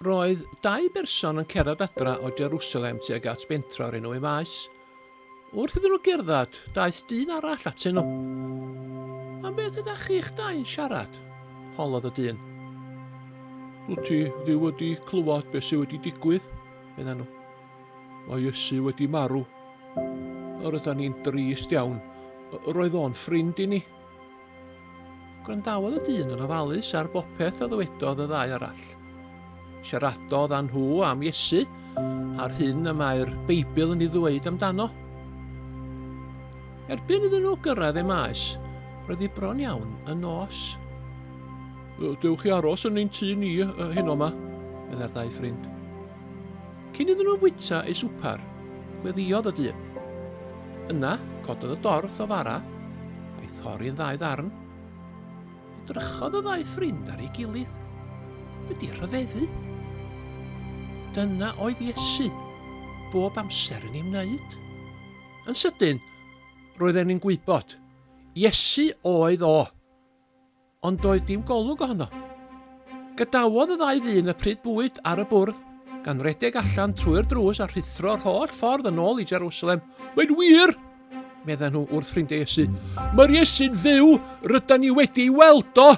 Roedd 2 berson yn cerdded adra o Jerusalem tuag at bentra o'r enw Maes. Wrth iddyn nhw gerdded, daeth dyn arall atyn nhw. "Am beth ydych chi'ch dau'n siarad?" holodd y dyn. "Wyt ti ddim wedi clywed beth sydd wedi digwydd?" medden nhw. "Mae Iesu wedi marw. Yr ydyn ni'n drist iawn. Roedd o'n ffrind i ni." Gwrandawodd y dyn yn ofalus ar bopeth a ddywedodd y 2 arall. Siaradodd â nhw am Iesu a'r hyn y mae'r Beibl yn ei ddweud amdano. Erbyn iddyn nhw gyrraedd y Maes, roedd hi bron iawn yn nos. "Dewch chi aros yn ein tŷ ni heno yma," medda'r 2 ffrind. Cyn iddyn nhw fwyta eu swpar, gweddïodd y dyn. Yna, cododd y dorth o fara, a'i thorri'n 2 ddarn. Edrychodd y 2 ffrind ar ei gilydd, wedi rhyfeddu. Dyna oedd Iesu, bob amser yn ei wneud. Yn sydyn, roedden ni'n gwybod, Iesu oedd o, ond doedd dim golwg ohono. Gadawodd y 2 ddyn y pryd bwyd ar y bwrdd, gan redeg allan trwy'r drws a rhithro'r holl ffordd yn ôl i Jerusalem. "Mae'n wir!" medden nhw wrth ffrindiau Iesu. "Mae'r Iesu'n fyw, rydyn ni wedi ei weld o!"